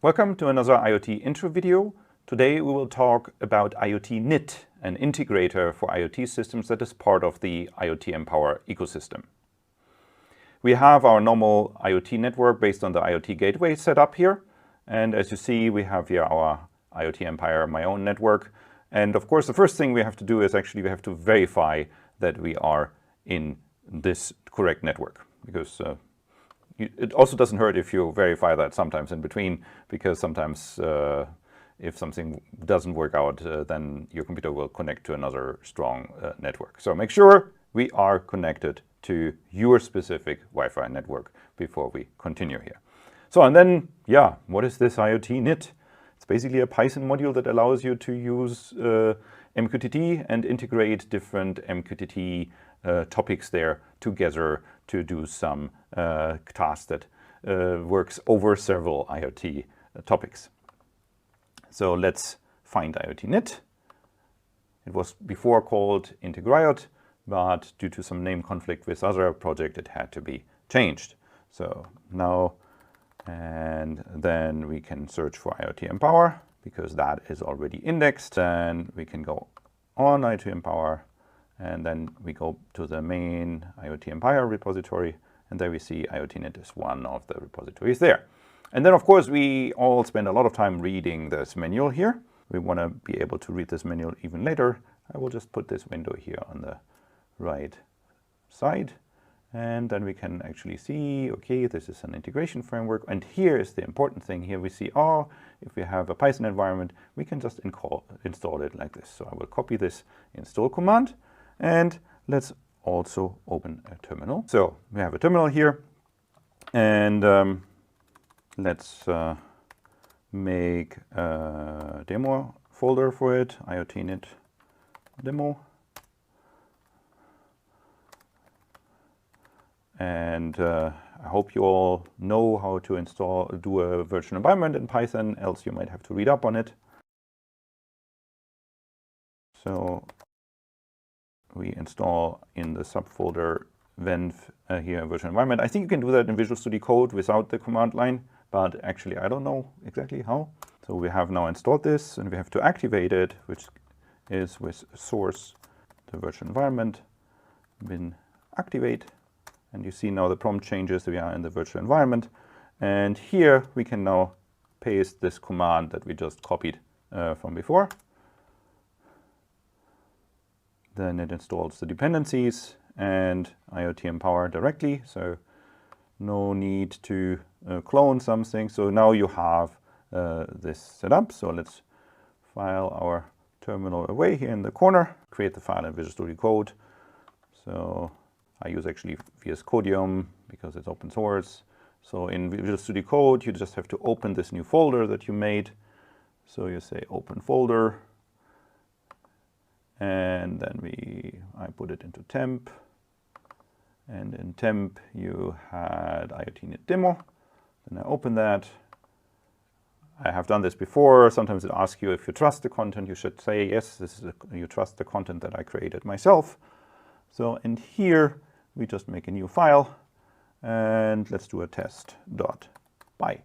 Welcome to another IoT intro video. Today we will talk about IoT Knit, an integrator for IoT systems that is part of the IoT Empower ecosystem. We have our normal IoT network based on the IoT gateway set up here. And as you see, we have here our IoT Empower, my own network. And of course, the first thing we have to do is actually we have to verify that we are in this correct network, because it also doesn't hurt if you verify that sometimes in between, because sometimes if something doesn't work out, then your computer will connect to another strong network. So make sure we are connected to your specific Wi-Fi network before we continue here. So, and then, yeah, what is this IoT Knit? It's basically a Python module that allows you to use MQTT and integrate different MQTT topics there together to do some task that works over several IoT topics. So let's find IoT Knit. It was before called IntegRiot, but due to some name conflict with other project, it had to be changed. So now, and then we can search for IoT Empower, because that is already indexed. And we can go on IoT Empower, and then we go to the main IoT Empower repository, and there we see IoT Knit is one of the repositories there. And then, of course, we all spend a lot of time reading this manual here. We want to be able to read this manual even later. I will just put this window here on the right side, and then we can actually see, okay, this is an integration framework. And here is the important thing. Here we see, oh, if we have a Python environment, we can just install it like this. So I will copy this install command, and let's also open a terminal. So we have a terminal here, and let's make a demo folder for it, IoT Knit demo. And I hope you all know how to do a virtual environment in Python, else you might have to read up on it. So we install in the subfolder venv here virtual environment. I think you can do that in Visual Studio Code without the command line, but actually I don't know exactly how. So we have now installed this, and we have to activate it, which is with source, the virtual environment, bin activate. And you see now the prompt changes. We are in the virtual environment. And here we can now paste this command that we just copied from before. Then it installs the dependencies and IoT Empower directly. So no need to clone something. So now you have this set up. So let's file our terminal away here in the corner, create the file in Visual Studio Code. So I use actually VS Codium because it's open source. So in Visual Studio Code, you just have to open this new folder that you made. So you say open folder, and then I put it into temp. And in temp, you had IoT Knit demo. Then I open that. I have done this before. Sometimes it asks you if you trust the content. You should say, yes, you trust the content that I created myself. So, and here we just make a new file, and let's do a test.py.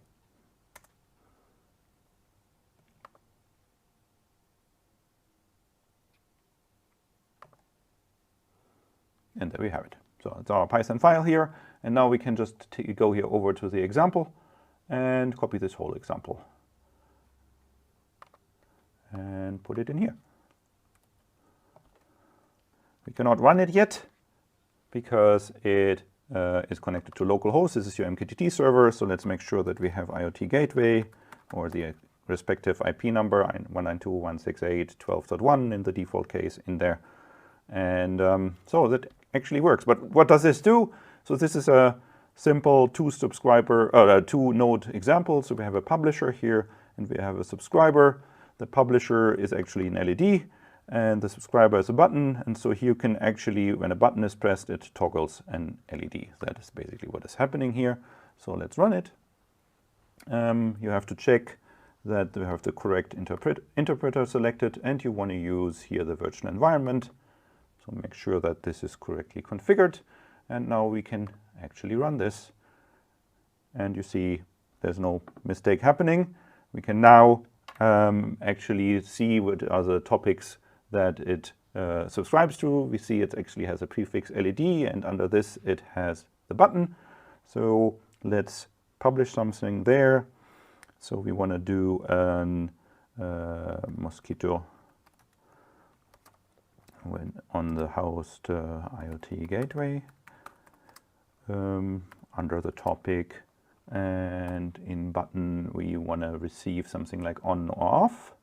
And there we have it. So it's our Python file here, and now we can just go here over to the example and copy this whole example and put it in here. We cannot run it yet because it is connected to localhost. This is your MQTT server, so let's make sure that we have IoT gateway or the respective IP number 192.168.12.1 in the default case in there. And so that actually works. But what does this do? So this is a simple two-node example. So we have a publisher here, and we have a subscriber. The publisher is actually an LED, and the subscriber is a button. And so here you can actually, when a button is pressed, it toggles an LED. That is basically what is happening here. So let's run it. You have to check that you have the correct interpreter selected, and you want to use here the virtual environment. So make sure that this is correctly configured. And now we can actually run this. And you see there's no mistake happening. we can now actually see what are the topics that it subscribes to. We see it actually has a prefix LED, and under this it has the button. So let's publish something there. So we want to do an mosquito when on the host IoT gateway under the topic, and in button we want to receive something like on or off.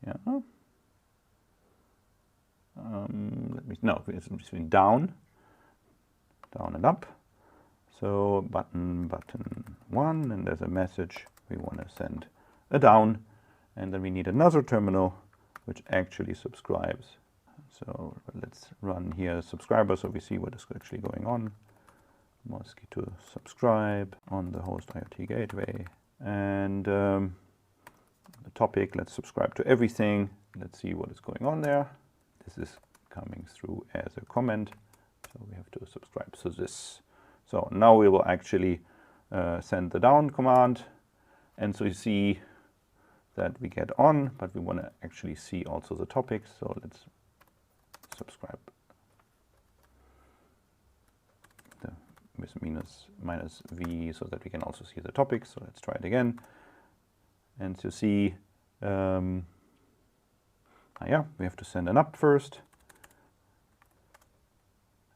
Yeah. It's between down and up. So button 1, and there's a message we want to send a down, and then we need another terminal which actually subscribes. So let's run here subscriber so we see what is actually going on. Mosquito subscribe on the host IoT gateway, and the topic, let's subscribe to everything. Let's see what is going on there. This is coming through as a comment, so we have to subscribe to this. So now we will actually send the down command, and so you see that we get on, but we want to actually see also the topics. So let's subscribe with minus V so that we can also see the topics. So let's try it again. And to see, yeah, we have to send an up first,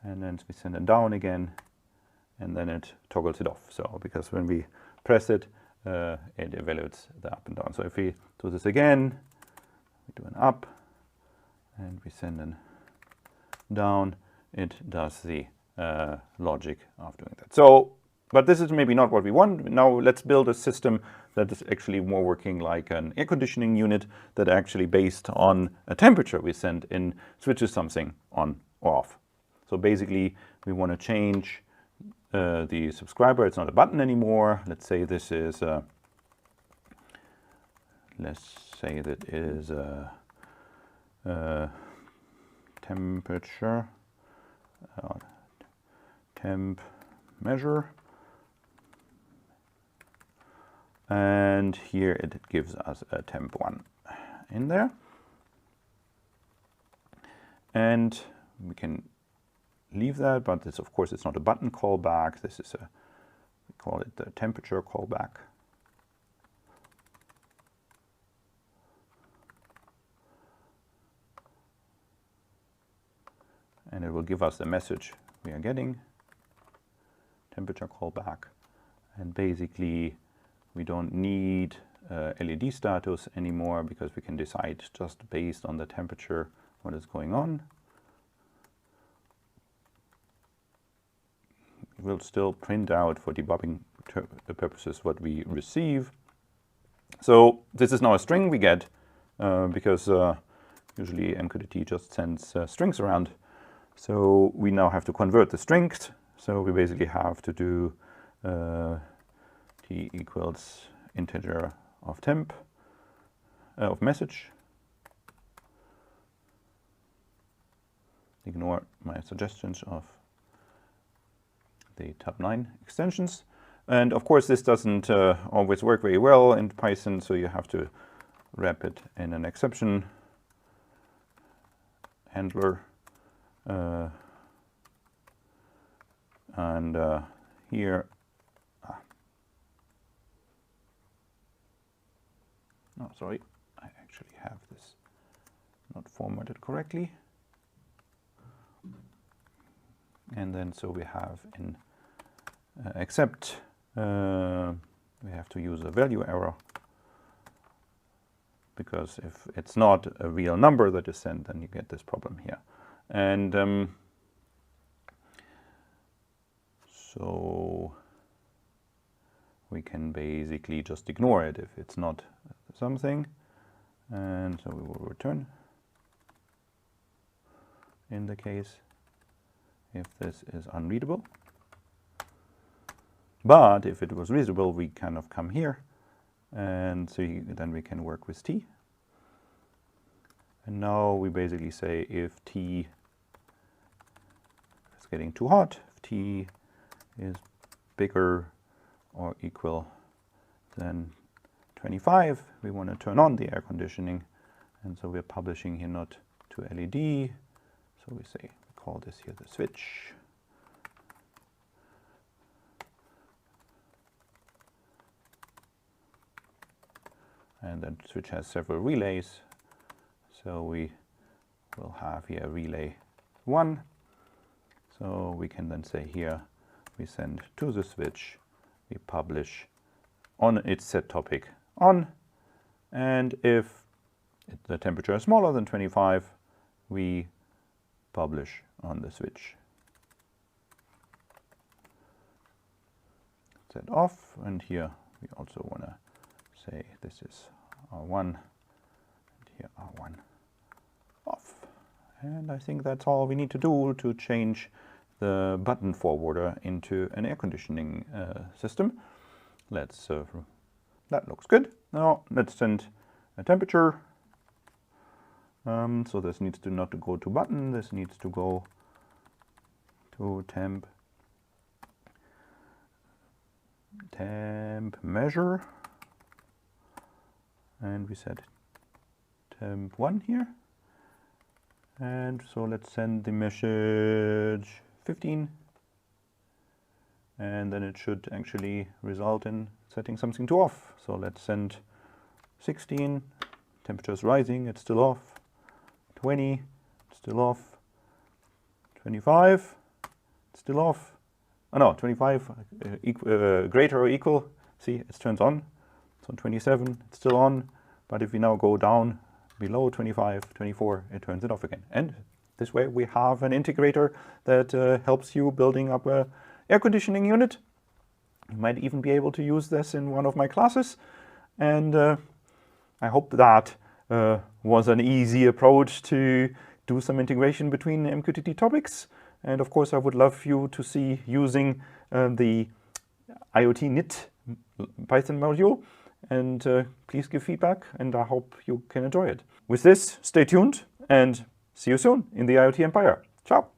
and then we send it down again, and then it toggles it off. So because when we press it, it evaluates the up and down. So if we do this again, we do an up, and we send an down, it does the logic of doing that. So, but this is maybe not what we want. Now let's build a system that is actually more working like an air conditioning unit that actually based on a temperature we send in switches something on or off. So basically we want to change the subscriber. It's not a button anymore. Let's say this is let's say that is temperature temp measure, and here it gives us a temp1 in there, and we can leave that, but this, of course, it's not a button callback. This is a, we call it the temperature callback. And it will give us the message we are getting, temperature callback. And basically, we don't need LED status anymore because we can decide just based on the temperature what is going on. We'll still print out for debugging purposes what we receive. So this is now a string we get because usually MQTT just sends strings around. So we now have to convert the strings. So we basically have to do t equals integer of temp of message. Ignore my suggestions of the tab9 extensions. And of course this doesn't always work very well in Python, so you have to wrap it in an exception handler. Here, no, sorry, I actually have this not formatted correctly. And then so we have in except we have to use a value error, because if it's not a real number that is sent, then you get this problem here. And so we can basically just ignore it if it's not something, and so we will return in the case if this is unreadable. But if it was readable, we kind of come here, and so then we can work with t. And now we basically say if t is getting too hot, if t is bigger or equal than 25, we want to turn on the air conditioning. And so we're publishing here not to LED. So we say, we call this here the switch. And that switch has several relays. So we will have here relay 1. So we can then say here, we send to the switch, we publish on its set topic on. And if the temperature is smaller than 25, we publish on the switch. Set off, and here we also want to say this is R1, and here R1 off. And I think that's all we need to do to change the button forwarder into an air conditioning system. Let's, that looks good. Now let's send a temperature. So this needs to not to go to button, this needs to go to temp measure, and we set temp 1 here. And so let's send the message 15, and then it should actually result in setting something to off. So let's send 16, temperature's rising, it's still off. 20, it's still off. 25, it's still off. Oh no, 25 greater or equal, see, it turns on. So 27, it's still on, but if we now go down below 25, 24, it turns it off again. And this way we have an integrator that helps you building up a air conditioning unit. You might even be able to use this in one of my classes. And I hope that was an easy approach to do some integration between MQTT topics. And of course, I would love you to see using the IoT Knit Python module. And please give feedback, and I hope you can enjoy it. With this, stay tuned and see you soon in the IoT Empire. Ciao!